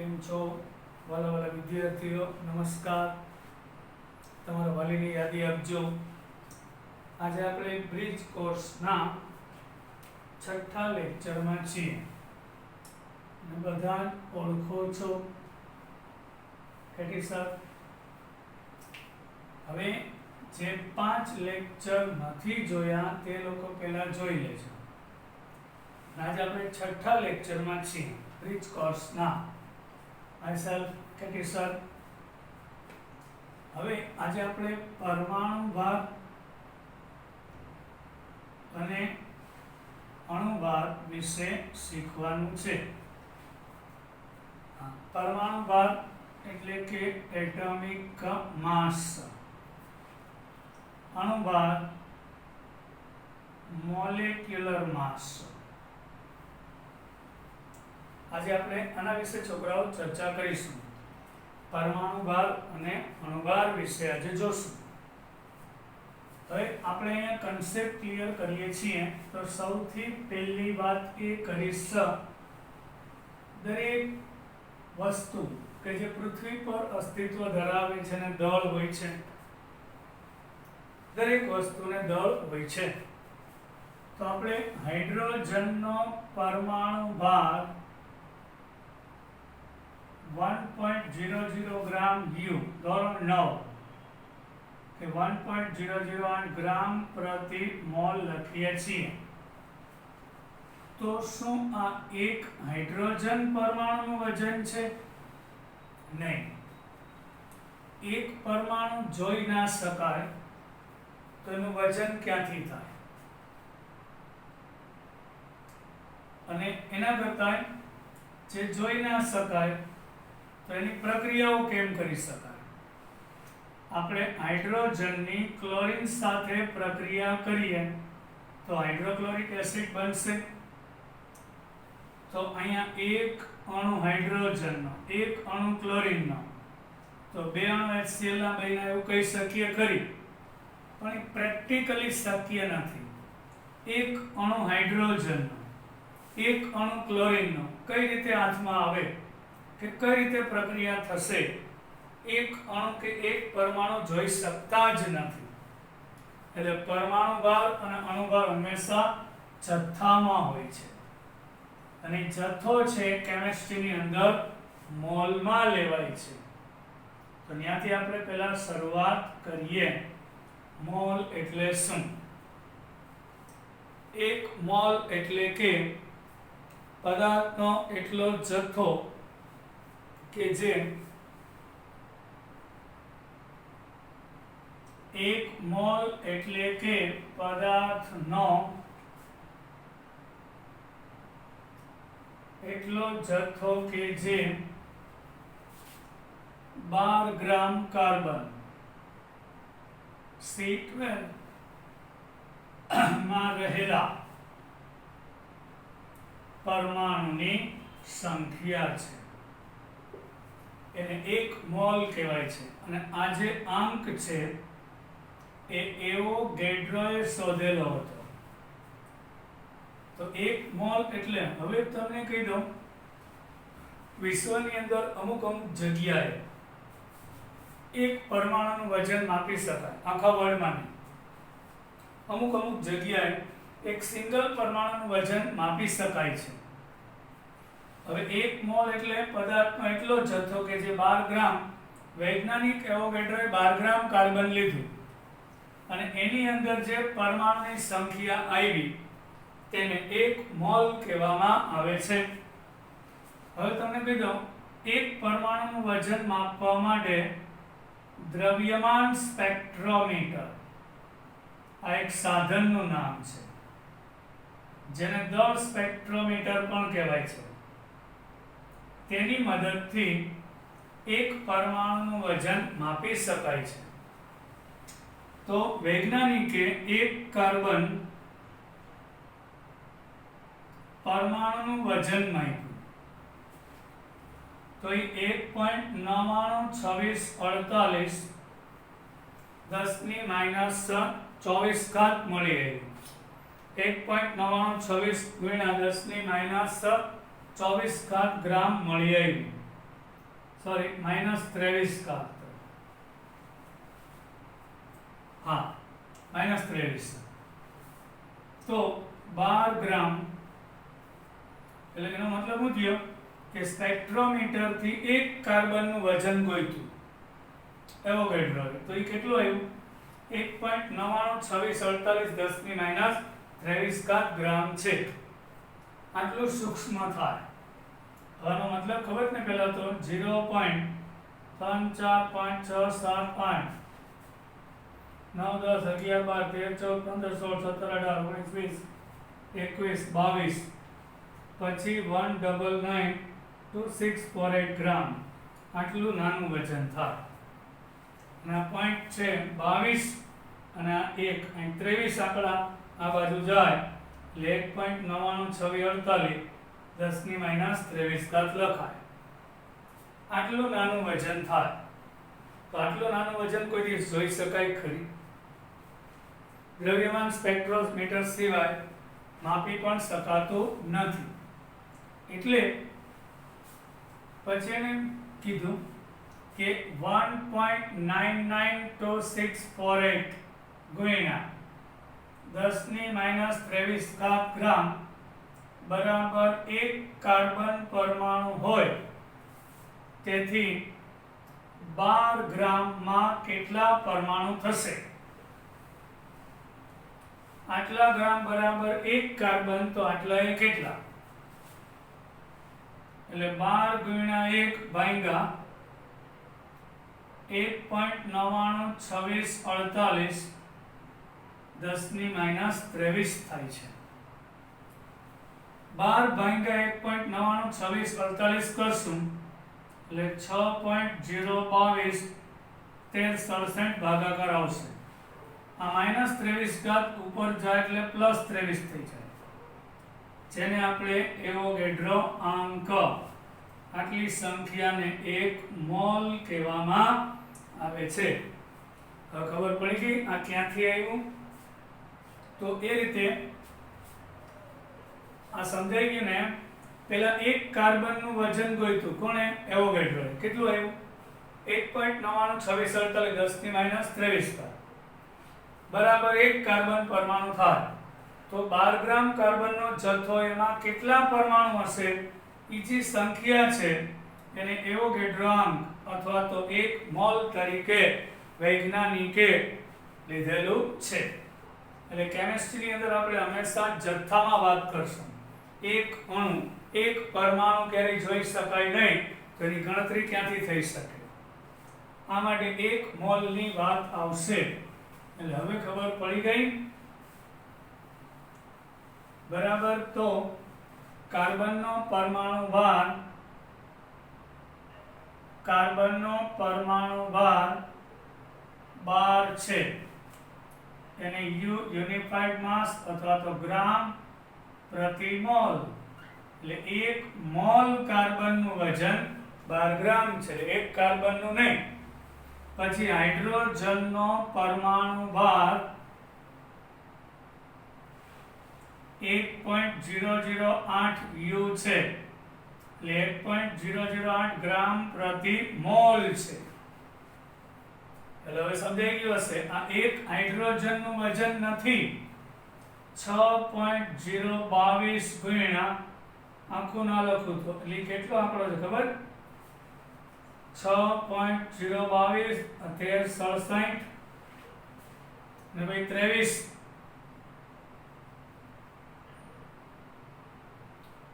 કેમ છો વાલા વાલા વિદ્યાર્થીઓ? નમસ્કાર. તમારા વાલીની યાદી આપજો. આજે આપણે બ્રિજ કોર્સના 6થા લેક્ચરમાં છીએ અને બધા ઓળખો છો કેટી સર. હવે જે 5 લેક્ચર નથી જોયા તે લોકો પહેલા જોઈ લેજો. આજે આપણે 6થા લેક્ચરમાં છીએ બ્રિજ કોર્સના. myself KT sir. હવે આજે આપણે પરમાણુ ભાર અને અણુભાર વિશે શીખવાનું છે. પરમાણુ ભાર એટલે કે એટોમિક માસ, અણુભાર મોલેક્યુલર માસ. આજે આપણે આના વિશે છોકરાઓ ચર્ચા કરીશું. પરમાણુ ભાર અને અણુભાર વિશે આજે જોશું. હવે આપણે અહીંયા કન્સેપ્ટ ક્લિયર કરીએ છીએ તો સૌથી પહેલી વાત એ કરીશ, દરેક વસ્તુ કે જે પૃથ્વી પર અસ્તિત્વ ધરાવે છે અને દળ હોય છે, દરેક વસ્તુને દળ હોય છે. તો આપણે હાઇડ્રોજનનો પરમાણુ ભાર 1.00 ગ્રામ U ધોરણ 9 કે 1.008 ગ્રામ પ્રતિ મોલ લખીએ છીએ. તો શું આ એક હાઇડ્રોજન પરમાણુનું વજન છે? નહીં. એક પરમાણુ જોઈ ના શકાય તો એનું વજન ક્યાંથી થાય? અને એના કરતાં જે જોઈ ના શકાય તો એની પ્રક્રિયાઓ કેમ કરી શકાય? આપણે હાઇડ્રોજનની ક્લોરીન સાથે પ્રક્રિયા કરીએ તો હાઇડ્રોક્લોરિક એસિડ બનશે. તો અહીંયા એક અણુ હાઇડ્રોજનનો, એક અણુ ક્લોરીનનો, તો બે અણુ HCl ના બન્યા એવું કહી શકીએ ખરી, પણ એ પ્રેક્ટિકલી શક્ય નથી. એક અણુ હાઇડ્રોજનનો, એક અણુ ક્લોરીનનો કઈ રીતે હાથમાં આવે કે કઈ રીતે પ્રક્રિયા થશે? એક અણુ કે એક પરમાણુ જોઈ શકતા જ નથી. એટલે પરમાણુ ભાર અને અણુભાર હંમેશા જથ્થામાં હોય છે, અને જથ્થો છે કેમિસ્ટ્રીની અંદર મોલમાં લેવાય છે. તો ત્યાંથી આપણે પહેલા શરૂઆત કરીએ. મોલ એટલે શું? એક મોલ એટલે કે પદાર્થનો એટલો જથ્થો કે જે એક મોલ એટલે કે પદાર્થનો એટલો જથ્થો કે જે 12 ગ્રામ કાર્બન C12 માં રહેલા પરમાણુની સંખ્યા છે, એને એક મોલ કહેવાય છે. અને આ જે અંક છે એ એવોગેડ્રોએ શોધેલો હતો. તો એક મોલ એટલે, હવે તમને કહી દઉં, વિશ્વની અંદર અમુક જગ્યાએ એક પરમાણુનું વજન માપી શકાય, આખા વર્લ્ડમાં નહીં. અમુક જગ્યાએ એક સિંગલ પરમાણુનું વજન માપી શકાય છે. હવે એક મોલ એટલે પદાર્થનો એટલો જથ્થો કે જે 12 ગ્રામ, વૈજ્ઞાનિક એવોગેડ્રોએ 12 ગ્રામ કાર્બન લીધું અને એની અંદર જે પરમાણુની સંખ્યા આવી તેને એક મોલ કહેવામાં આવે છે. હવે તમને કહી દઉં, એક પરમાણુનું વજન માપવા માટે દ્રવ્યમાન સ્પેક્ટ્રોમીટર આ એક સાધનનું નામ છે, જેને દળ સ્પેક્ટ્રોમીટર પણ કહેવાય છે. તેની મદદથી એક પરમાણુનું વજન માપી શકાય છે. તો વૈજ્ઞાનિકે એક કાર્બન પરમાણુનું વજન માપ્યું તો એ 1.992648 10⁻24 મળી આવ્યું. 1.9926 × 10⁻24 ગ્રામ મળી આવ્યું. सॉरी -23 का हाँ -23 तो 12 ગ્રામ એટલે એનો મતલબ શું થયો કે સ્પેક્ટ્રોમીટર થી એક કાર્બન નું વજન ગોઈતું એવોગાડ્રો તો એ કેટલું આવ્યું 1.992648 10 - 23 ગ્રામ છે આટલું સૂક્ષ્મ થાય આનો મતલબ ખબર ને પહેલા તો 0.345678 9 10 11 12 13 14 15 16 17 18 19 20 21 22 પછી 1992648 ગ્રામ આટલું નાનું વજન થાય અને આ પોઈન્ટ છે 22 અને આ 1 અહીં 23 આંકડા આ બાજુ જાય એટલે 1.992648 10 - 23 લખાય આટલું નાનું વજન થાય તો આટલું નાનું વજન કોઈ દિવસ જોઈ શકાય ખરી દ્રવ્યમાન સ્પેક્ટ્રોમીટર સિવાય માપી પણ શકાતું નથી એટલે પછી એને કીધું કે 1.992648 ગુણ્યા 10 - 23 ગ્રામ બરાબર 1 કાર્બન પરમાણુ હોય તેથી 12 ગ્રામમાં કેટલા પરમાણુ થશે આટલા ગ્રામ બરાબર 1 કાર્બન તો આટલા એ કેટલા એટલે 12 ગુણ્યા 1 ભાગ્યા 1.992648 10 - 23 થાય છે 12 ભાગ્યા 1.992648 કરશું એટલે 6.022 1367 ભાગાકાર આવશે આ -23 ઉપર જાય એટલે +23 થઈ જાય જેને આપણે એવોગાડ્રો અંક આટલી સંખ્યાને 1 મોલ કહેવામાં આવે છે હવે ખબર પડી ગઈ આ ક્યાંથી આવ્યું તો એ રીતે આ સમજાઈ ગયું ને પહેલા 1 કાર્બન નું વજન ગોઈતું કોણે એવોગાડ્રોએ કેટલું આવ્યું 1.992648 10 - 23 બરાબર 1 કાર્બન પરમાણુ થાય તો 12 ગ્રામ કાર્બનનો જથ્થો એમાં કેટલા પરમાણુ હશે એ જે સંખ્યા છે એને એવોગાડ્રો અંક અથવા તો 1 મોલ તરીકે વૈજ્ઞાનિકે લીધેલું છે એટલે કેમિસ્ટ્રીની અંદર આપણે હંમેશા જથ્થામાં વાત કરશું એક અણુ એક પરમાણુ ક્યારેય જોઈ શકાય નહીં તો એની ગણતરી ક્યાંથી થઈ શકે આ માટે 1 મોલની વાત આવશે એટલે હવે ખબર પડી ગઈ બરાબર તો કાર્બનનો પરમાણુ ભાર 12 છે એને યુનિફાઈડ માસ અથવા તો ગ્રામ પ્રતિ મોલ એટલે 1 મોલ કાર્બનનું વજન 12 ગ્રામ છે 1 કાર્બનનું નહીં પછી હાઇડ્રોજનનો પરમાણુ ભાર 1.008 યુ છે એટલે 1.008 ગ્રામ પ્રતિ મોલ છે એટલે હવે સમજાઈ ગયું હશે આ એક હાઇડ્રોજનનું વજન નથી 6.022 ગુણ્યા આખું ના લખું તો એટલે કેટલો આંકડો છે ખબર 6.022 1367 ને ભાઈ 23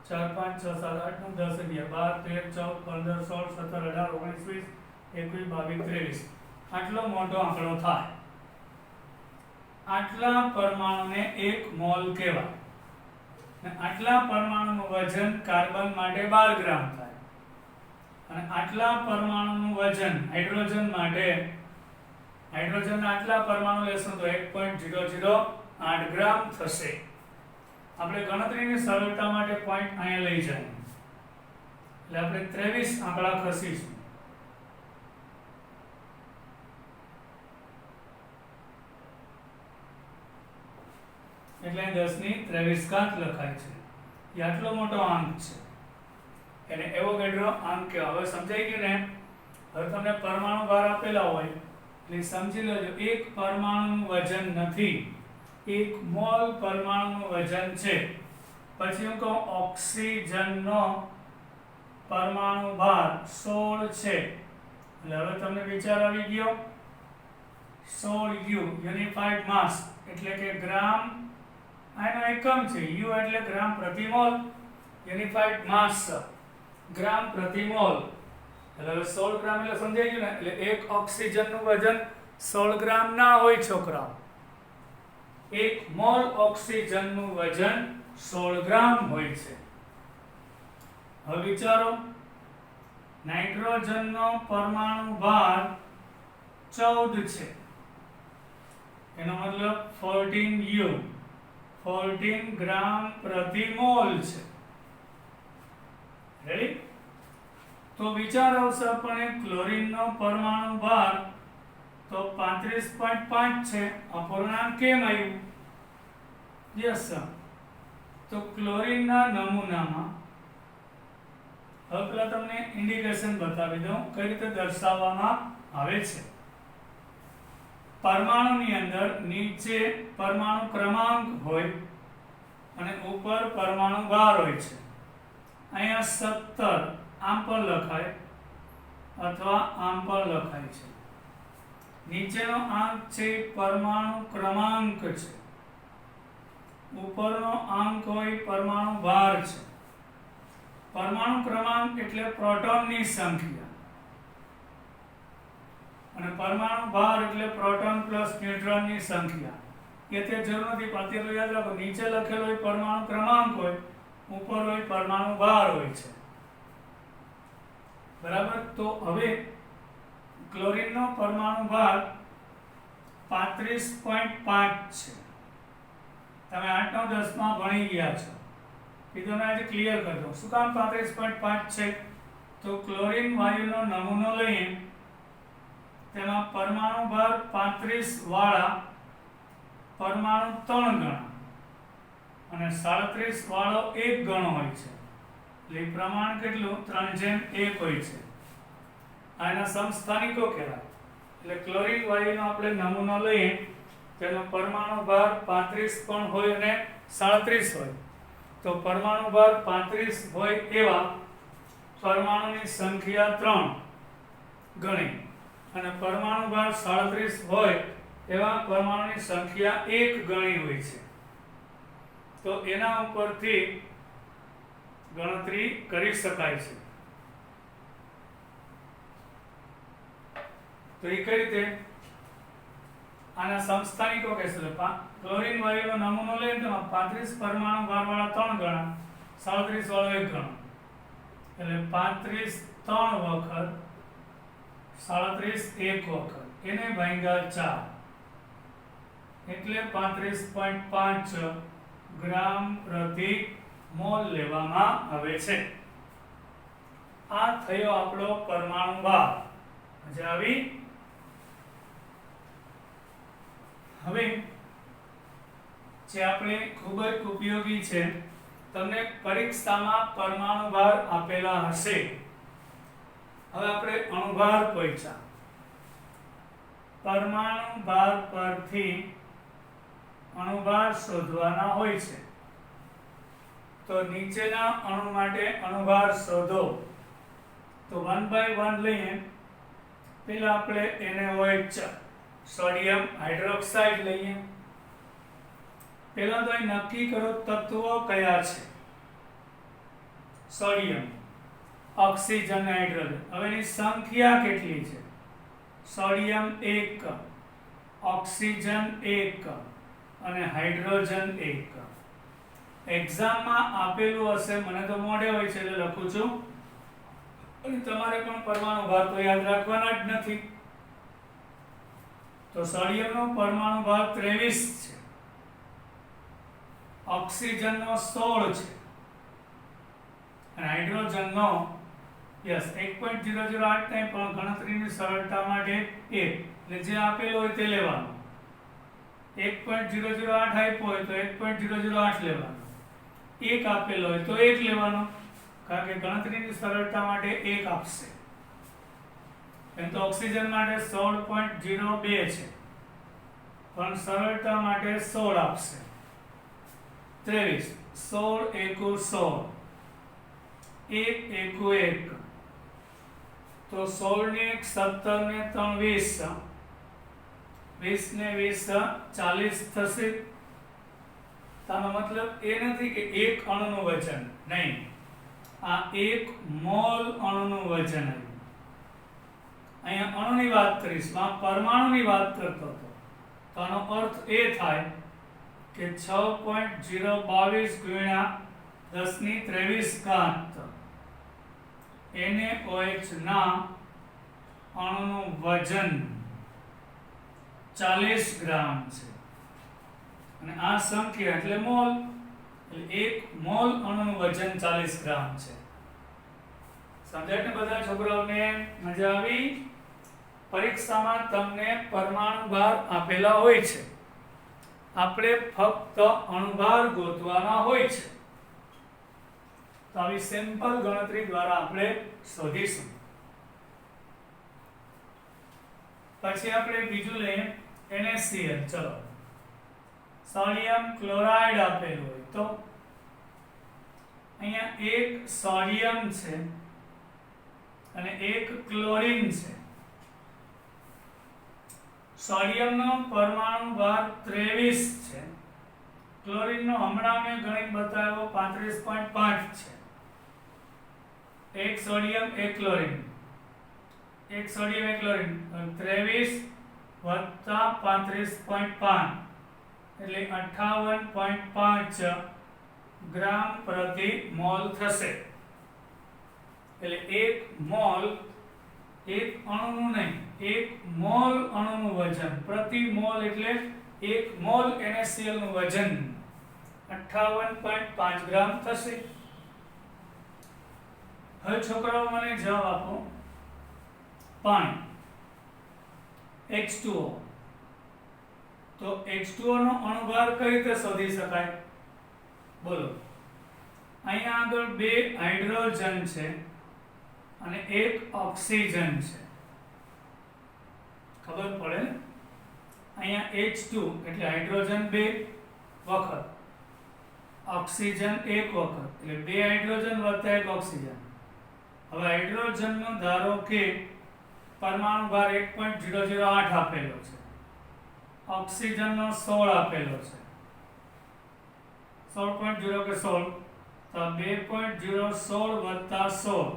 4 5 6 7 8 9 10 11 12 13 14 15 16 17 18 19 20 21 22 23 આટલો મોટો આંકડો થાય આટલા પરમાણુને 1 મોલ કહેવાય અને આટલા પરમાણુનું વજન કાર્બન માટે 12 ગ્રામ થાય અને આટલા પરમાણુનું વજન હાઇડ્રોજન માટે હાઇડ્રોજનના આટલા પરમાણુ લેશું તો 1.008 ગ્રામ થશે આપણે ગણતરીની સરળતા માટે પોઈન્ટ અહીંયા લઈ જાય એટલે આપણે 23 આંકડા ખસીશું એટલે 10⁻23 લખાય છે એ આટલો મોટો અંક છે એને એવોગાડ્રો અંક કહેવાય હવે સમજાઈ ગયું ને હવે તમને પરમાણુ ભાર આપેલા હોય એટલે સમજી લેજો એક પરમાણુનું વજન નથી, 1 મોલ પરમાણુનું વજન છે. પછી હું કહું ઓક્સિજનનો પરમાણુ ભાર 16 છે. એટલે હવે તમને વિચાર આવી ગયો. 16 યુ યુનિફાઈડ માસ એટલે કે ગ્રામ, આનો એકમ છે. યુ એટલે ગ્રામ પ્રતિ મોલ, યુનિફાઈડ માસ ગ્રામ પ્રતિ મોલ. એટલે હવે 16 ગ્રામ એટલે સમજાઈ ગયું ને. એટલે એક ઓક્સિજનનું વજન 16 ગ્રામ ના હોય છોકરાઓ. 1 મોલ ઓક્સિજનનું વજન 16 ગ્રામ હોય છે. હવે વિચારો નાઇટ્રોજનનો પરમાણુ ભાર 14 છે. એનો મતલબ 14 યુ 14 ગ્રામ પ્રતિ મોલ છે. રેડી? તો વિચાર આવશે આપણને ક્લોરીનનો પરમાણુ ભાર તો 35.5 છે. અપૂર્ણાંક કેમ આવ્યું? Yes sir. તો ક્લોરીનના નમૂનામાં હવે પેલા તમને ઇન્ડિકેશન બતાવી દઉં કઈ રીતે દર્શાવવામાં આવે છે. પરમાણુની અંદર નીચે પરમાણુ ક્રમાંક હોય અને ઉપર પરમાણુ ભાર હોય છે. અહીંયા 17 આમ પણ લખાય અથવા આમ પણ લખાય છે. નીચેનો આંક છે પરમાણુ ક્રમાંક છે, ઉપરનો આંક હોય પરમાણુ ભાર છે. પરમાણુ ક્રમાંક એટલે પ્રોટોનની સંખ્યા અને પરમાણુ ભાર એટલે પ્રોટોન પ્લસ ન્યુટ્રોનની સંખ્યા. એ તે જરૂર નથી, પણ અત્યારે યાદ રાખો નીચે લખેલો હોય પરમાણુ ક્રમાંક હોય, ઉપર હોય પરમાણુ ભાર હોય છે. બરાબર? તો હવે ક્લોરીનનો પરમાણુ ભાર 35.5 છે. તમે 8 9 10 માં ભણી ગયા છો. કીધું ને આજે ક્લિયર કરી દઉં. શું કામ 35.5 છે? તો ક્લોરીન વાયુનો નમૂનો લઈએ તેમાં પરમાણુ ભાર 35 વાળા પરમાણુ 3 ગણા અને 37 વાળો 1 ગણો હોય છે. એટલે પ્રમાણ કેટલું? 3:1 હોય છે. આના સમસ્થાનિકો કહેવાય. એટલે ક્લોરીન વાયુનો આપણે નમૂનો લઈએ તેનો પરમાણુ ભાર 35 પણ હોય અને 37 હોય. તો પરમાણુ ભાર 35 હોય એવા પરમાણુની સંખ્યા 3 ગણી અને પરમાણુ ભાર 37 હોય એવા પરમાણુની સંખ્યા 1 ગણી હોય છે. તો એના ઉપરથી ગણતરી કરી શકાય છે. તો એ કઈ રીતે? આના સમસ્થાનિકો કહેશે. ક્લોરીન વાયુનો નમૂનો લઈએ તો 35 પરમાણુ ભારવાળા 3 ગણા, 37 વાળો 1 ગણો. એટલે 35 3 વખત, 37 1 વખત, એને ભાગ્યા 4 એટલે 35.5 ગ્રામ પ્રતિ મોલ લેવામાં આવે છે. આ થયો આપણો પરમાણુ ભાર. મજા આવી? હવે જે આપણે ખૂબ જ ઉપયોગી છે, તમને પરીક્ષામાં પરમાણુ ભાર આપેલા હશે. હવે આપણે અણુભાર પહોંચ્યા. પરમાણુ ભાર પરથી અણુભાર શોધવાના હોય છે. તો નીચેના અણુ માટે અણુભાર શોધો. તો 1 by 1 લઈએ. પહેલા આપણે NaOH સોડિયમ હાઇડ્રોક્સાઇડ લઈએ. પહેલા તો અહીં નક્કી કરો તત્વો કયા છે. Sodium, oxygen, hydrogen. હવે એની સંખ્યા કેટલી છે? સોડિયમ 1, ઓક્સિજન 1 અને હાઇડ્રોજન 1. એક્ઝામમાં આપેલું હશે, મને તો મોઢે હોય છે એટલે લખું છું. અને તમારે પણ પરમાણુ ભાર તો યાદ રાખવાના જ નથી. તો સોડિયમનો પરમાણુ ભાર 23 છે, ઓક્સિજનનો 16 છે અને હાઇડ્રોજનનો યસ 1.008 નહીં, પણ ગણતરીની સરળતા માટે 1 એટલે જે આપેલું હોય તે લેવાનું. 1.008 આપ્યો હોય તો 1.008 લેવાનો. 1 આપેલો હોય તો 1 લેવાનો, કારણ કે ગણતરીની સરળતા માટે 1 આપશે. એમ તો ઓક્સિજન માટે 16.02 છે, પણ સરળતા માટે 16 આપશે. 23 16 એકુ 16, 1 એકુ 1, તો 16 ને 1 17 ને 3 20, 20 ને 20 40 થશે. આનો મતલબ એ નથી કે એક અણુનું વજન, નહીં, આ 1 મોલ અણુનું વજન આવ્યું. અહીંયા અણુની વાત કરીશ, આ પરમાણુની વાત કરતો હતો, તો આનો અર્થ એ થાય કે 6.022 ગુણ્યા 10 ની 23 ઘાત NaOH ના અણુનું વજન 40 ગ્રામ છે. અને આ સંખ્યા એટલે મોલ, એટલે 1 મોલ અણુનું વજન 40 ગ્રામ છે. સમજાય ને બધા છોકરાઓને? મજા આવી? પરીક્ષામાં તમને પરમાણુ ભાર આપેલા હોય છે, આપણે ફક્ત અણુભાર ગોતવાના હોય છે. તો આવી સિમ્પલ ગણતરી દ્વારા આપણે શોધીશું. પછી આપણે બીજું લઈએ NaCl. ચલો, સોડિયમ ક્લોરાઇડ આપેલું હોય તો અહીંયા એક સોડિયમ છે અને એક ક્લોરીન છે. સોડિયમનો પરમાણુ ભાર 23 છે, ક્લોરીનનો હમણાં મેં ગણિત બતાવ્યો 35.5 છે. એક સોડિયમ એક ક્લોરીન, એક સોડિયમ એક ક્લોરીન, 23 વત્તા 35.5 એટલે 58.5 ગ્રામ પ્રતિ મોલ થશે. એટલે 1 મોલ, એક અણુનું નહીં, 1 મોલ અણુનું વજન, પ્રતિ મોલ એટલે 1 મોલ NaCl નું વજન 58.5 ગ્રામ થશે. હવે છોકરાઓ મને જવાબ આપો. પાણી H2O, તો H2O નો અણુભાર કઈ રીતે શોધી શકાય? બોલો. અહીંયા આગળ 2 હાઇડ્રોજન છે અને 1 ઓક્સિજન છે, ખબર પડે ને? અહીંયા H2 એટલે હાઇડ્રોજન 2 વખત, ઓક્સિજન 1 વખત, એટલે 2 હાઇડ્રોજન વત્તા 1 ઓક્સિજન. હવે હાઇડ્રોજનનો ધારો કે પરમાણુ ભાર 1.008 આપેલો છે, ઓક્સિજનનો 16 આપેલો છે, 16.0 કે 16, તો 2.016 વત્તા 16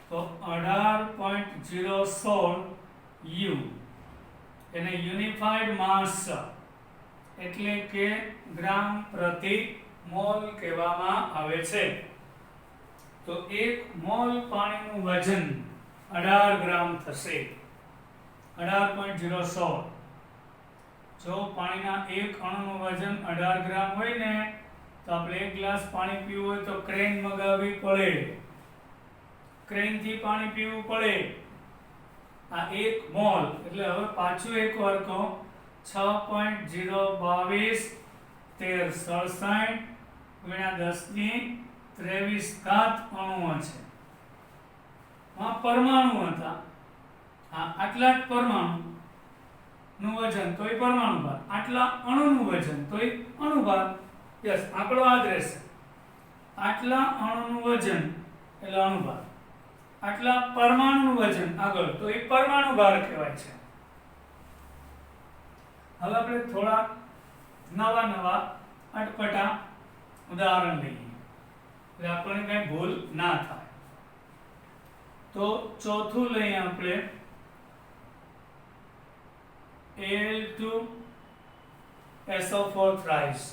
તો 18.016 U, એને યુનિફાઈડ માસ એટલે કે ગ્રામ પ્રતિ મોલ કહેવામાં આવે છે. તો 1 મોલ પાણીનું વજન 18 ગ્રામ થશે, 18.016. જો પાણીના એક અણુનું વજન 18 ગ્રામ હોય ને, તો આપણે 1 ગ્લાસ પાણી પીવું હોય તો ક્રેન મગાવવી પડે, ક્રેનથી પાણી પીવું પડે. આ 1 મોલ એટલે હવે પાછું એકવાર કહું, 6.022 1367 ગુણ્યા 10 ની 23 ઘાત અણુઓ છે. આ પરમાણુ હતા, આટલા જ પરમાણુ નું વજન તોય પરમાણુ ભાર, આટલા અણુનું વજન તોય અણુ ભાર. યસ, આંકડો આ જ રહેશે. આટલા અણુનું વજન એટલે અણુ ભાર, આટલા પરમાણુનું વજન આગળ તો એ પરમાણુ ભાર કહેવાય છે. હવે આપણે થોડા નવા અટપટા ઉદાહરણ લઈએ એટલે આપણને કઈ ભૂલ ના થાય. તો ચોથું લઈએ આપણે Al2SO4 thrice.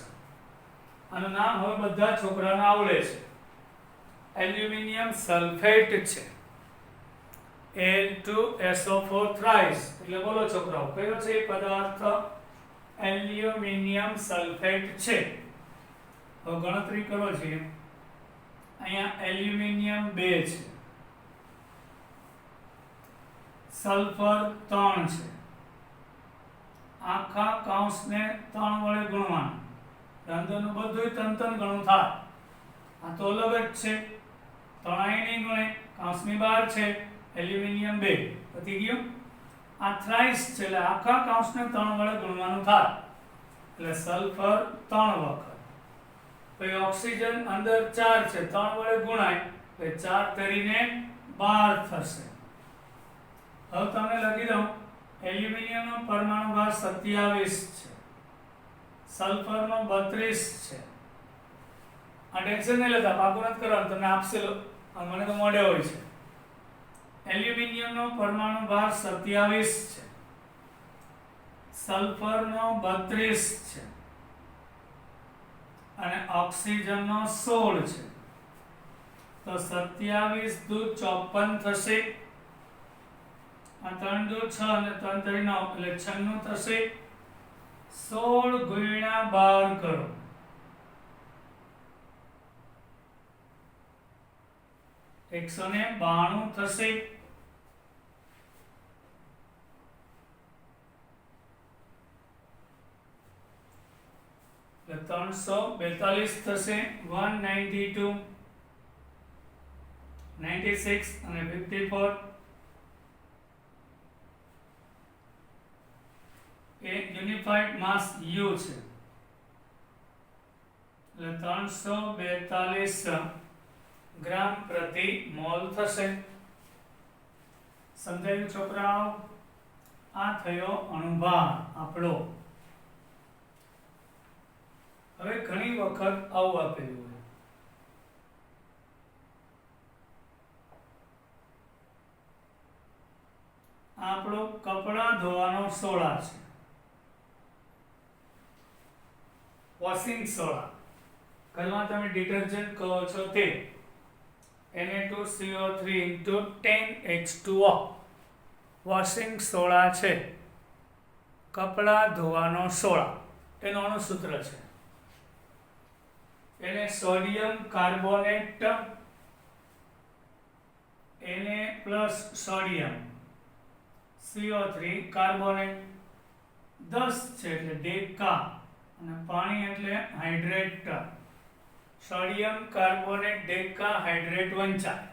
આનું નામ હવે બધા છોકરાને આવડે છે, એલ્યુમિનિયમ સલ્ફેટ છે. Al2SO4 thrice એટલે બોલો છોકરાઓ, કયો છે એ પદાર્થ? એલ્યુમિનિયમ સલ્ફેટ છે. હવે ગણતરી કરો છે. અહીંયા એલ્યુમિનિયમ 2 છે, સલ્ફર 3 છે, આખા કૌંસને 3 વડે ગુણવાનું, અંદરનું બધું ત્રણ ગણું થાય. આ તો અલગ જ છે, 3 અહીં નહીં ગણે, કૌંસની બહાર છે, એલ્યુમિનિયમ 2 પતી ગયું. આ થ્રાઇસ છે એટલે આખા કાઉન્સને 3 વડે ગુણવાનું થાય એટલે સલ્ફર 3 વખત. પછી ઓક્સિજન અંદર 4 છે 3 વડે ગુણાય એટલે 4 તરીને 12 થશે. હવે તમને લખી દઉં એલ્યુમિનિયમનો પરમાણુ ભાર 27 છે, સલ્ફરનો 32 છે. આ ટેન્શન નહીં લેતા, પાકું નથી કરવાનું, તમને આપશે મને તો મોઢે હોય છે. એલ્યુમિનિયમનો પરમાણુ ભાર 27 છે, સલ્ફરનો 32 છે અને ઓક્સિજનનો 16 છે. તો 27 દુ 54 થશે. આ 3 દુ 6 અને 3 તરી 9 એટલે 96 થશે. 16 ગુણ્યા 12 કરો. એકસો ને 92 થશે. એટલે 342 થશે. 192 96 અને 54 એ યુનિફાઈડ માસ U છે એટલે 342 ગ્રામ પ્રતિ મોલ થશે. સમજાયું છોકરાઓ? આ થયો અણુભાર આપણો. હવે ઘણી વખત આવું આપેલું હોય આપણો કપડાં ધોવાનો સોડા છે, વોશિંગ સોડા, ઘરમાં તમે ડિટર્જન્ટ કહો છો તે, Na2CO3 into 10H2O washing soda છે, કપડાં ધોવાનો સોડા, એનું અણુસૂત્ર છે. એને sodium carbonate Na+ sodium CO3 carbonate 10 છે એટલે ડેકા અને પાણી એટલે hydrate. Sodium carbonate deca hydrate વંચાય.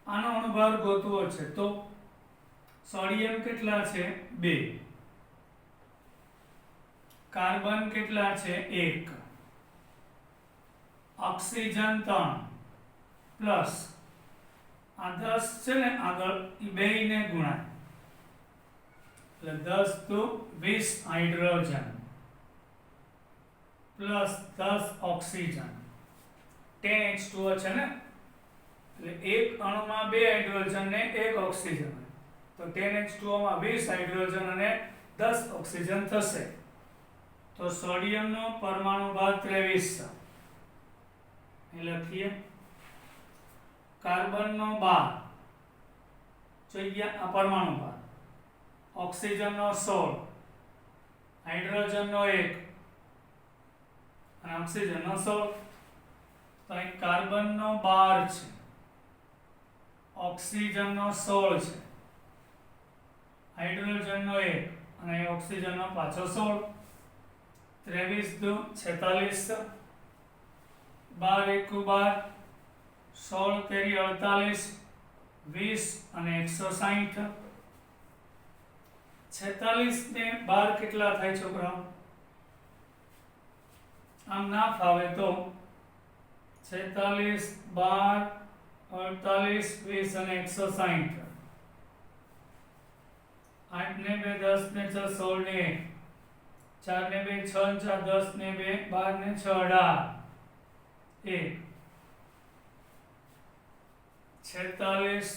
આનો અણુભાર ગોતવો છે તો સોડિયમ કેટલા છે 2, કાર્બન કેટલા છે 1, ઓક્સિજન 3 પ્લસ આ 10 છે ને આગળ એ બેયને ગુણાય એટલે 10 દુ 20 હાઇડ્રોજન પ્લસ 10 ઓક્સિજન 10H2O છે ને એટલે એક અણુમાં 2 હાઇડ્રોજન ને 1 ઓક્સિજન તો 10H2O માં 20 હાઇડ્રોજન અને 10 ઓક્સિજન થશે. તો સોડિયમનો પરમાણુ ભાર 23 એ લખીએ. કાર્બનનો 12 જોઈએ આ પરમાણુ ભાર, ઓક્સિજનનો 16, હાઇડ્રોજનનો 1 અને ઓક્સિજનનો 16. તો અહીં કાર્બનનો 12 છે, ઓક્સિજનનો 16 છે, હાઇડ્રોજનનો 1 અને ઓક્સિજનનો પાછો 16. 23 દુ 46, 12 એકુ 12, 16 તેરી 48, 20 અને 160. 46 ને 12 કેટલા થાય છોકરાઓ? આમ ના ફાવે તો 46, 12, 48, 20 અને 160. 8 ને 2 10 ને 6 16 ને 1, 4 ને 2 6 ને 4 10 ને 2 12 ને 6 18, 1, 46,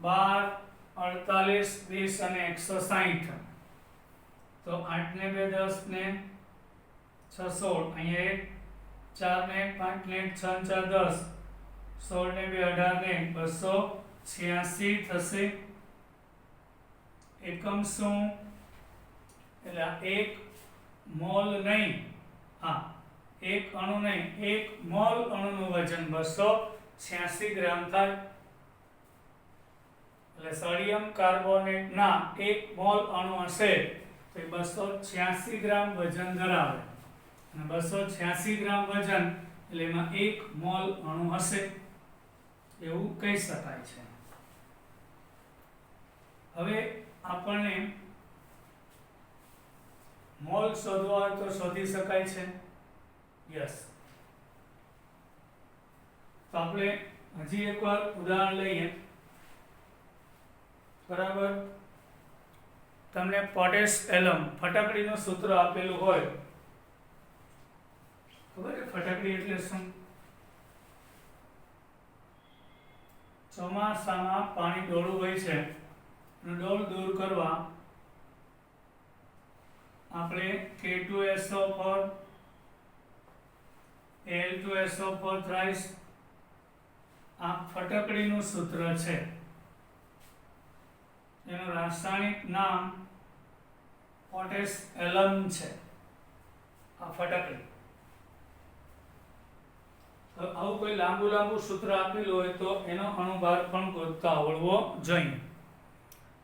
12, 48, 20 અને 160. તો 8 ને 2 10 ને 6 16, અહીંયા 1, 4 ને 5 ને 6 ને 4 10, 16 ને 2 18 ને 286 થશે. એકમ શું? એટલે આ 1 મોલ નહીં, હા 1 અણુ નહીં, 1 મોલ અણુનું વજન 286 ગ્રામ થાય. એટલે સોડિયમ કાર્બોનેટ ના 1 મોલ અણુ હશે તો 286 ગ્રામ વજન ધરાવે અને 286 ગ્રામ વજન એટલે એમાં 1 મોલ અણુ હશે એવું કહી શકાય છે. હવે આપણને મોલ શોધવા હોય તો શોધી શકાય છે. યસ. તો આપણે હજી એકવાર ઉદાહરણ લઈએ. બરાબર, તમને પોટેશ એલમ ફટાકડીનું સૂત્ર આપેલું હોય, ખબર છે ફટાકડી એટલે શું? ચોમાસામાં પાણી ડોળું હોય છે અને ડોળ દૂર કરવા આપણે K2SO4 Al2SO4 થ્રાઇસ આ ફટાકડીનું સૂત્ર છે. એનું રાસાયણિક નામ પોટેશ એલમ છે. આ ફટાકડી. આવું કોઈ લાંબુ સૂત્ર આપેલું હોય તો એનો અણુભાર પણ ગોતતા આવડવો જોઈએ.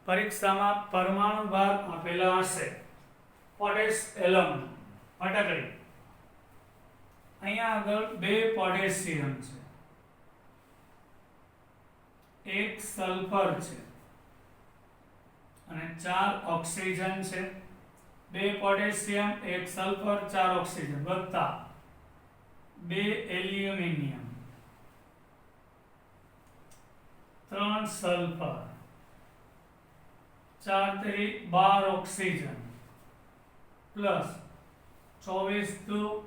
પરીક્ષામાં પરમાણુ ભાર આપેલા હશે. પોટેશ એલમ ફટાકડી. અહીંયા આગળ 2 પોટેશિયમ છે, 1 સલ્ફર છે અને 4 ઓક્સિજન છે. 2 પોટેશિયમ, 1 સલ્ફર, 4 ઓક્સિજન વત્તા 2 એલ્યુમિનિયમ, 3 સલ્ફર, 4 તેરી 12 ઓક્સિજન પ્લસ 24 દુ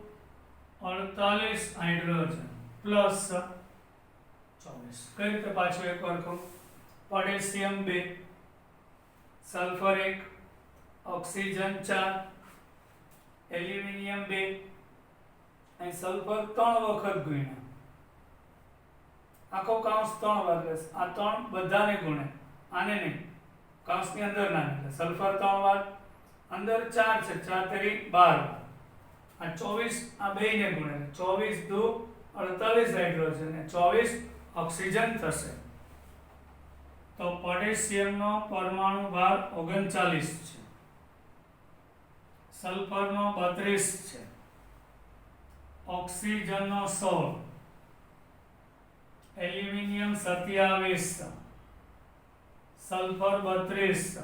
48 હાઇડ્રોજન પ્લસ 24. કઈ રીતે પાછું એકવાર કહું? પોટેશિયમ 2, સલ્ફર 1, ઓક્સિજન 4, એલ્યુમિનિયમ 2 અને સલ્ફર 3 વખત ગુણ્યા. આખો કાઉન્સ 3 વાર રહેશે. આ 3 બધાને ગુણે, આને નહીં, કાઉન્સની અંદર ના એટલે સલ્ફર 3 વાર, અંદર 4 છે, 4 તેરી 12 વાર, આ 24 આ બેયને ગુણે, 24 દુ 48 હાઇડ્રોજન અને 24 ઓક્સિજન થશે. તો પોટેશિયમનો પરમાણુ ભાર 39 છે, સલ્ફરનો 32 છે, ઓક્સિજનનો 16, એલ્યુમિનિયમ 27, સલ્ફર 32,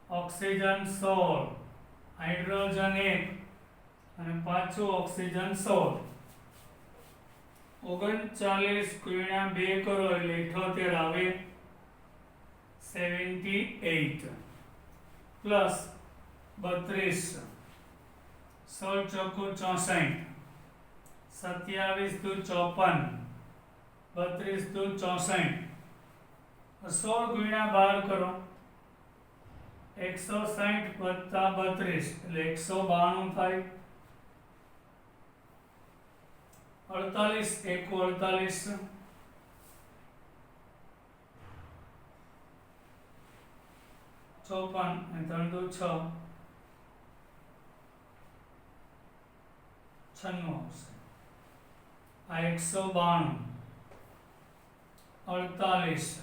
ઓક્સિજન 16, હાઇડ્રોજન 1 અને પાછું ઓક્સિજન 16. 39 ગુણ્યા 2 કરો એટલે 78 આવે, 78 પ્લસ 32, 16 ચોકુ 64, 27 દુ 54, 32 દુ 64, 16 ગુણ્યા 12 કરો, 160 વત્તા 32 એટલે 192 થાય. 48 એકુ 48, 54 અને 3 દુ 6, 96 આવશે. આ 192, 48,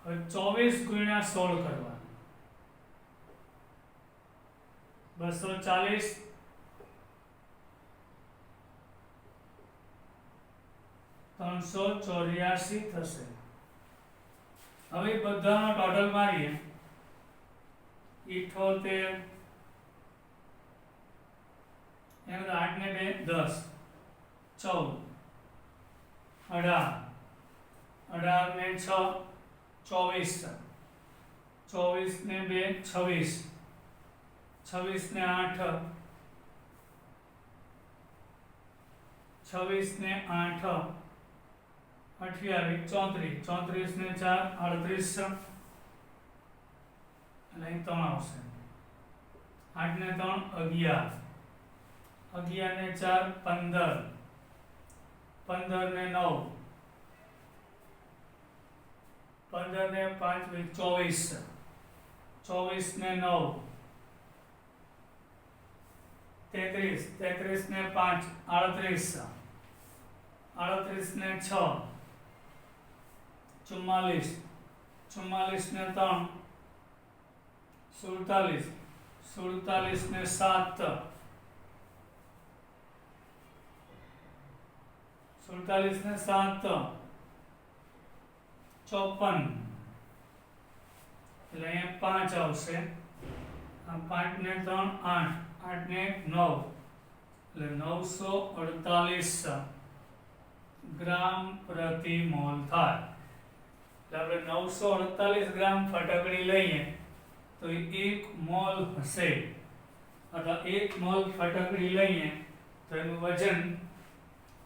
હવે 24 ગુણ્યા 16 કરવાનું, 240, 384 થશે. હવે બધાનો ટોટલ મારીએ. 78 એમ 8 ને 2 10, 14, 18, 18 ને 6 24, 24 ને 2 26, 26 ને 8 26 ને 8 28, 34, 34 ને 4 38 એટલે અહીં 3 આવશે. 8 ને 3 11, 11 ને 4 15, 15 ને 9 15 ને 5 24, 24 ને 9 33, 33 ને 5 38, 38 ને 6 44, 44 ને 3 47, 47 ને 7 47 ને 7 54, એટલે અહીંયા 5 આવશે, આ 5 ને 3 8, 8 ને 9 એટલે 948 ગ્રામ પ્રતિ મોલ થાય. એટલે આપણે 948 ગ્રામ ફટકડી લઈએ તો 1 મોલ હશે, અથવા 1 મોલ ફટકડી લઈએ તો એનું વજન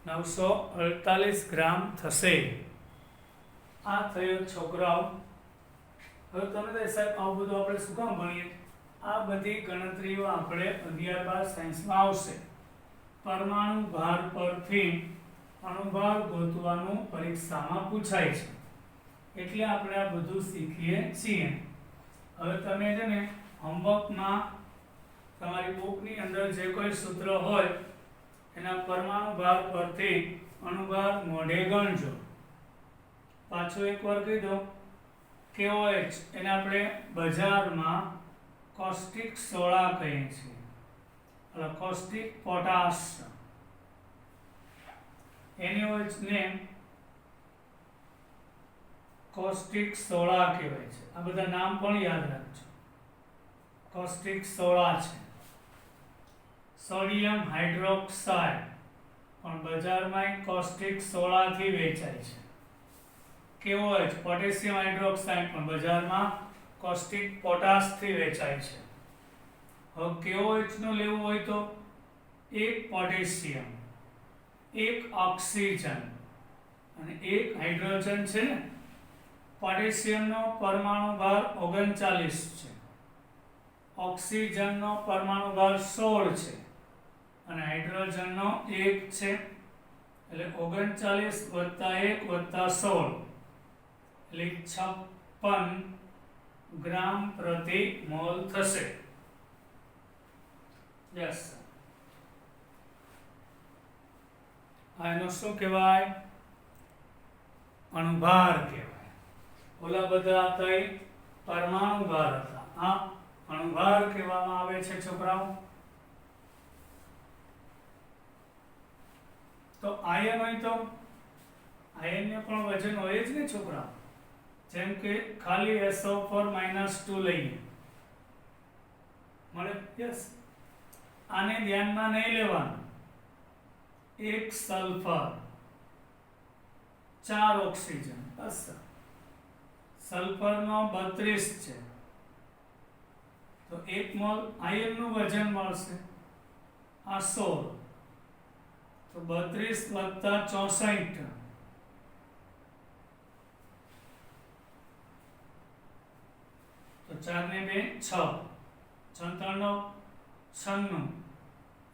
948 ગ્રામ થશે. આ થયો છોકરાઓ. હવે તમે કહે સાહેબ આવું બધું આપણે શું કામ ભણીએ? આ બધી ગણતરીઓ આપણે 11-12 સાયન્સમાં આવશે. પરમાણુ ભાર પરથી અણુભાર ગોતવાનું પરીક્ષામાં પૂછાય છે, એટલે આપણે આ બધું શીખીએ છીએ. હવે તમે છે ને હોમવર્કમાં તમારી બુકની અંદર જે કોઈ સૂત્ર હોય એના પરમાણુ ભાર પરથી અણુભાર મોઢે ગણજો. પાછો એકવાર કહી દો, KOH એને આપણે બજારમાં કોસ્ટિક સોડા કહીએ છીએ, એટલે કોસ્ટિક પોટાશ. NaOH ને કોસ્ટિક સોડા કહેવાય છે. આ બધા નામ પણ યાદ રાખજો. કોસ્ટિક સોડા છે. સોડિયમ હાઇડ્રોક્સાઇડ પણ બજારમાં કોસ્ટિક સોડાથી વેચાય છે. KOH પોટેશિયમ હાઇડ્રોક્સાઇડ પણ બજારમાં કોસ્ટિક પોટાશથી વેચાય છે. હવે KOH નું લેવું હોય તો 1 પોટેશિયમ, 1 ઓક્સિજન અને 1 હાઇડ્રોજન છે ને. પોટેશિયમનો પરમાણુ ભાર 39 છે, ઓક્સિજનનો પરમાણુ ભાર 16 છે અને હાઇડ્રોજનનો 1 છે. એટલે 39 + 1 + 16 એટલે 56 ગ્રામ પ્રતિ મોલ થશે. યસ, આનો શું કહેવાય? અણુભાર કહેવાય. ઓલા બધા હતા પરમાણુ ભાર હતા, આ અણુભાર કહેવામાં આવે છે છોકરાઓ. તો આયન હોય તો આયનને પણ વજન હોય જ ને છોકરાઓ. જેમ કે ખાલી SO4 - 2 લઈએ મળે. યસ, આને ધ્યાનમાં નહીં લેવાનું. 1 સલ્ફર, 4 ઓક્સિજન. બસ, સલ્ફરનો 32 છે તો 1 મોલ આયનનું વજન મળશે આ 16, તો 32 + 64 તો 4 ને 2 6, 6 × 9 96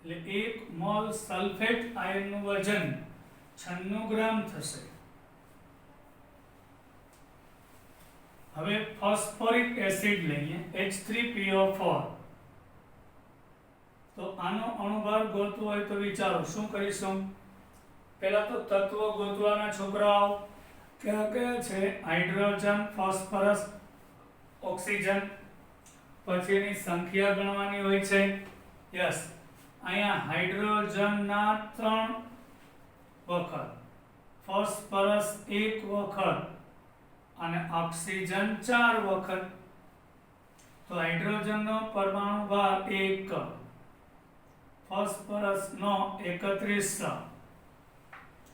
એટલે 1 મોલ સલ્ફેટ આયનનું વજન 96 ગ્રામ થશે. હવે ફોસ્ફોરિક એસિડ લઈએ H3PO4. તો આનો અણુભાર ગોતવો હોય તો વિચારો શું કરીશું? પહેલા તો તત્વો ગોતવાના છોકરાઓ. કયા કયા છે? Hydrogen, phosphorus, oxygen. પછી એની સંખ્યા ગણવાની હોય છે. યસ, અહીંયા હાઇડ્રોજનના 3 વખત, ફોસ્ફરસ 1 વખત અને ઓક્સિજન 4 વખત. તો હાઇડ્રોજનનો પરમાણુ ભાર 1, ફોસ્ફરસનો 31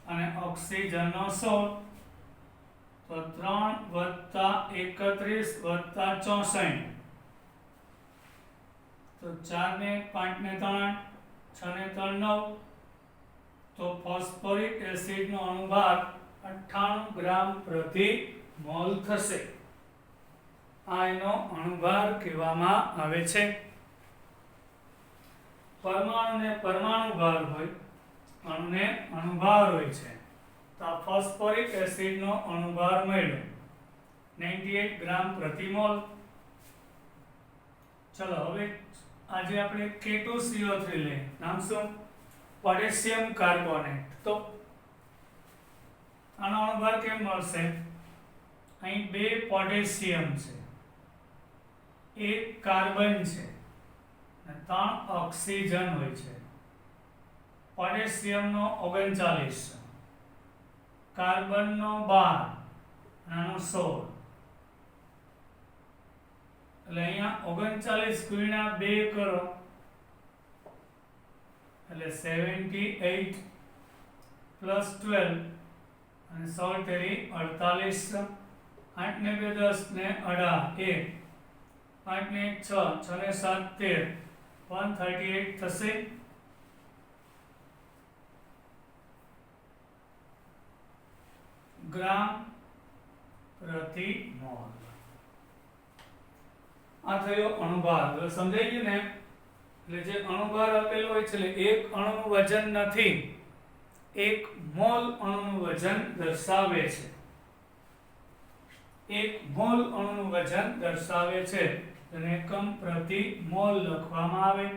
અને ઓક્સિજનનો 16. તો 3 + 31 + 64 તો 4 ને 5 ને 3 6 ને 3 9. તો ફોસ્ફોરિક એસિડનો અણુભાર 98 ગ્રામ પ્રતિ મોલ થશે. આ એનો અણુભાર કહેવામાં આવે છે. પરમાણુને પરમાણુ ભાર હોય, અણુને અણુભાર હોય છે. તો આ ફોસ્ફોરિક એસિડનો અણુભાર મળ્યો 98 ગ્રામ પ્રતિ મોલ. ચલો હવે આજે આપણે K2CO3 લઈએ. નામ શું? Potassium carbonate. તો આનો અણુભાર કેમ મળશે? અહીં 2 પોટેશિયમ છે, 1 કાર્બન છે અને 3 ઓક્સિજન હોય છે. પોટેશિયમનો 39, કાર્બનનો 12 અને આનો 16. એટલે અહીંયા 39 ગુણ્યા 2 કરો એટલે 78 પ્લસ 12 અને 16 તેરી 48, 8 ને 2 10 ને 18 1, 5 ને 1 6, 6 ને 7 13, 138 થશે. ગ્રામ પ્રતિ મોલ. આ થયો અણુભાર. હવે સમજાઈ ગયું ને? એટલે જે અણુભાર આપેલો હોય છે એટલે એક અણુનું વજન નથી, એક મોલ અણુનું વજન દર્શાવે છે. એક મોલ અણુનું વજન દર્શાવે છે અને એકમ પ્રતિ મોલ લખવામાં આવે,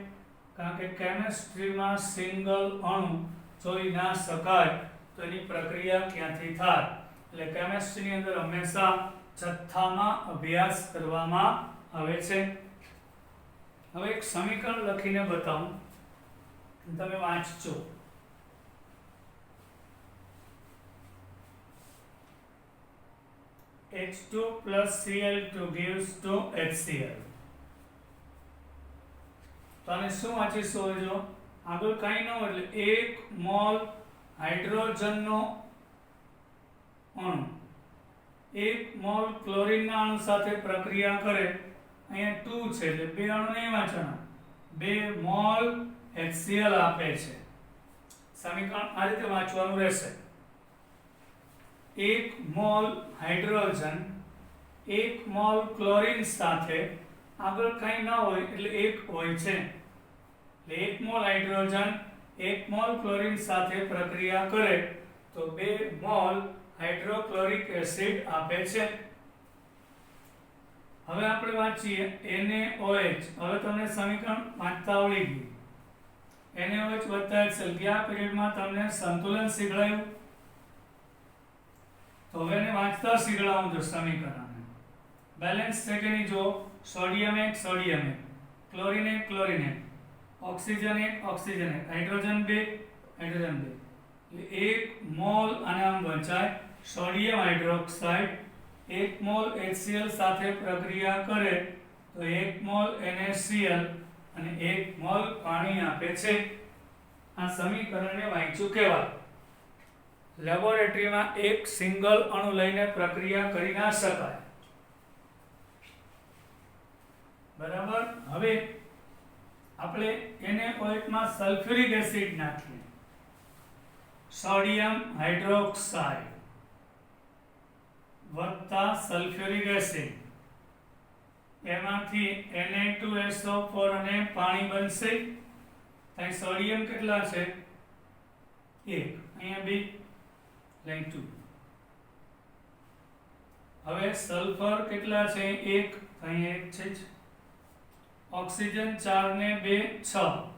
કારણ કે કેમિસ્ટ્રીમાં સિંગલ અણુ જોઈ ના શકાય તો એની પ્રક્રિયા ક્યાંથી થાય. એટલે કેમિસ્ટ્રીની અંદર હંમેશા જથ્થામાં અભ્યાસ કરવામાં આવે છે. હવે એક સમીકરણ લખીને બતાવું, તમે વાંચજો. H2 plus Cl2 gives to HCl. તો આને શું વાંચીશું? જો આગળ કાંઈ ન હોય એટલે 1 મોલ હાઇડ્રોજનનો અણુ 1 મોલ ક્લોરીનના અણુ સાથે પ્રક્રિયા કરે, અહીંયા 2 છે એટલે બે અણુ નહીં વાંચવાના, 2 મોલ HCl આપે છે. સમીકરણ આ રીતે વાંચવાનું રહેશે. 1 મોલ હાઇડ્રોજન 1 મોલ ક્લોરીન સાથે, આગળ કંઈ ન હોય એટલે 1 હોય છે, એટલે 1 મોલ હાઇડ્રોજન 1 મોલ ક્લોરીન સાથે પ્રક્રિયા કરે તો 2 મોલ હાઇડ્રોક્લોરિક એસિડ આપે છે. હવે આપણે વાંચીએ NaOH. હવે તમને સમીકરણ વાંચતા આવડી ગયું. NaOH વત્તા HCl. ગયા પીરિયડમાં તમને સંતુલન શીખવાયું, તો હવે એને વાંચતા શીખવાડું છું સમીકરણ. બેલેન્સ છે કે નહીં જો. Sodium 1 sodium 1, chlorine 1 chlorine 1, oxygen 1 oxygen 1, hydrogen 2 hydrogen 2. એટલે 1 મોલ આને આમ વંચાય સોડિયમ હાઇડ્રોક્સાઇડ 1 મોલ HCl સાથે પ્રક્રિયા કરે તો 1 મોલ NaCl અને 1 મોલ પાણી આપે છે. આ સમીકરણને વાંચ્યું કહેવાય. લેબોરેટરીમાં એક સિંગલ અણુ લઈને પ્રક્રિયા કરી ના શકાય. બરાબર. હવે આપણે NaOH માં સલ્ફ્યુરિક એસિડ નાખીએ, સોડિયમ હાઇડ્રોક્સાઇડ વત્તા સલ્ફ્યુરિક એસિડ, એમાંથી Na2SO4 અને પાણી બનશે. અહીં સોડિયમ કેટલા છે? 1, અહીંયા 2 લાઈન 2. હવે સલ્ફર કેટલા છે? 1, અહીં 1 છે જ. ઓક્સિજન 4 ને 2 6,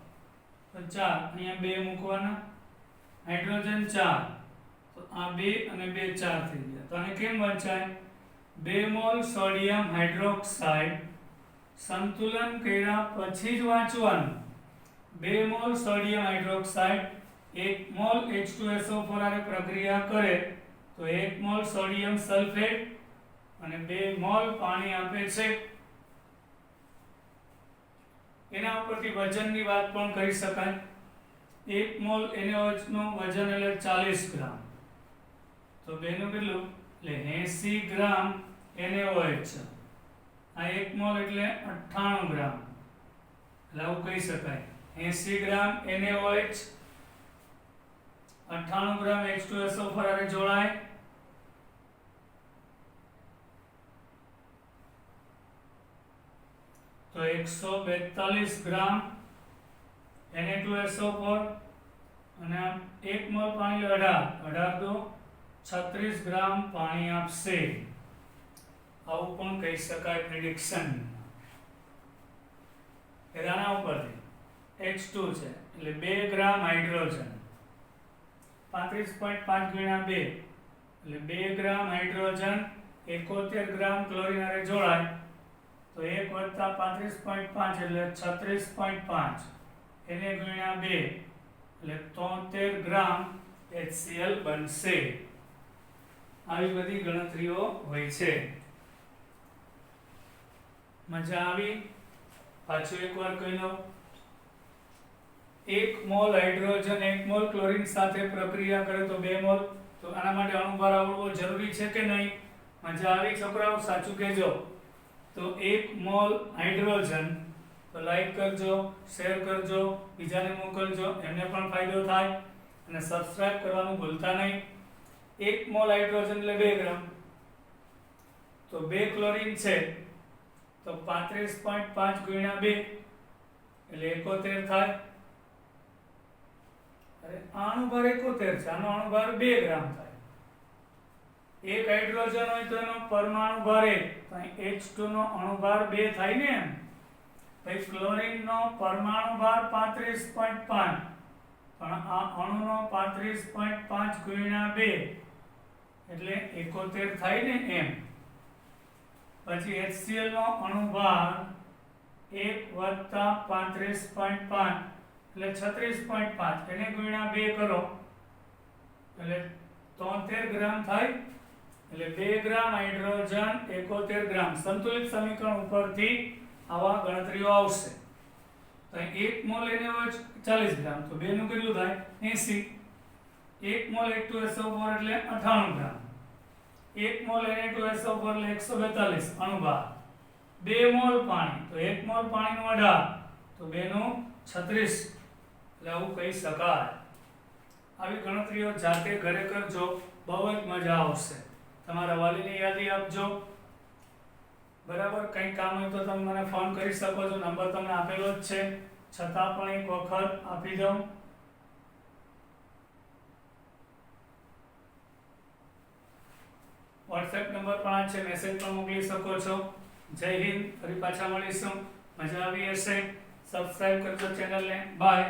તો 4 અહીંયા 2 મૂકવાના. હાઇડ્રોજન 4, તો આ 2 અને 2 4 થઈ ગયા. તો આને કેમ વંચાય? 2 મોલ સોડિયમ હાઇડ્રોક્સાઇડ, સંતુલન કર્યા પછી જ વાંચવાનું. 2 mall sodium hydroxide 1 mall H2SO4 આરે પ્રક્રિયા કરે તો 1 મોલ સોડિયમ સલ્ફેટ અને 2 મોલ પાણી આપે છે. એના ઉપરથી વજનની વાત પણ કરી શકાય. 1 મોલ NaOH નું વજન એટલે 40 ગ્રામ, તો બેનું કેટલું? એટલે 80 ગ્રામ NaOH. આ 1 મોલ એટલે 98 ગ્રામ, એટલે આવું કહી શકાય. 80 ગ્રામ NaOH 98 ગ્રામ H2SO4 આરે જોડાય તો 142 ગ્રામ Na2SO4 અને 1 મોલ પાણી 18 તો 36 ગ્રામ પાણી આપશે. આવું પણ કહી શકાય પ્રિડિક્શન. એના ઉપરથી H2 છે એટલે 2 ગ્રામ હાઇડ્રોજન 35.5 ગુણ્યા 2 એટલે 2 ગ્રામ હાઇડ્રોજન 71 ગ્રામ ક્લોરીન આરે જોડાય તો 1 વત્તા 35.5 એટલે 36.5, એને ગુણ્યા 2 એટલે 73 ગ્રામ HCl બનશે. આવી બધી ગણતરીઓ હોય છે. મજા આવી? પાછું એકવાર કહી દઉં, 1 મોલ હાઇડ્રોજન 1 મોલ ક્લોરીન સાથે પ્રક્રિયા કરે તો 2 મોલ. તો આના માટે અણુભાર આવડવો જરૂરી છે કે નહીં? મજા આવી છોકરાઓ? સાચું કહેજો. તો 1 મોલ હાઇડ્રોજન, તો લાઈક કરજો, શેર કરજો, બીજાને મોકલજો, એમને પણ ફાયદો થાય, અને સબસ્ક્રાઇબ કરવાનું ભૂલતા નહીં. 1 મોલ હાઇડ્રોજન એટલે 2 ગ્રામ, તો 2 ક્લોરીન છે તો 35.5 ગુણ્યા 2 એટલે 71 થાય. અરે આ અણુભાર 71 છે, આનો અણુભાર 2 ગ્રામ થાય. એક હાઇડ્રોજન હોય તો એનો પરમાણુ ભાર 1, તો અહીં H2 નો અણુભાર 2 થાય ને એમ. પછી ક્લોરીન નો પરમાણુ ભાર 35.5, પણ આ અણુનો 35.5 ગુણ્યા 2 એટલે 71 થાય ને એમ. પછી HCl નો અણુભાર 1 + 35.5 એટલે 36.5, એને ગુણ્યા 2 કરો એટલે 73 ગ્રામ થાય. એટલે 2 ગ્રામ હાઇડ્રોજન 71 ગ્રામ. સંતુલિત સમીકરણ ઉપરથી આવા ગણતરીઓ આવશે. તો 1 મોલ એને હોય 40 ગ્રામ, તો 2 નું કેટલું થાય? 80. 1 મોલ H2SO4 એટલે 98 ગ્રામ. 1 મોલ Na2SO4 એટલે 142 અણુભાર. 2 મોલ પાણી, તો 1 મોલ પાણીનું 18, તો 2 નું 36. એટલે આવું કહી શકાય. આવી ગણતરીઓ જાતે ઘરે કરજો, બહુ જ મજા આવશે. તમારા વાલીને યાદી આપજો. બરાબર? કંઈ કામ હોય તો તમે મને ફોન કરી શકો છો, નંબર તમને આપેલો જ છે, છતાં પણ એક વખત આપી દઉં. વોટ્સએપ નંબર પણ આ છે, મેસેજ પણ મોકલી શકો છો. જય હિન્દ. ફરી પાછા મળીશું. મજા આવી હશે? સબસ્ક્રાઇબ કરજો ચેનલને. બાય.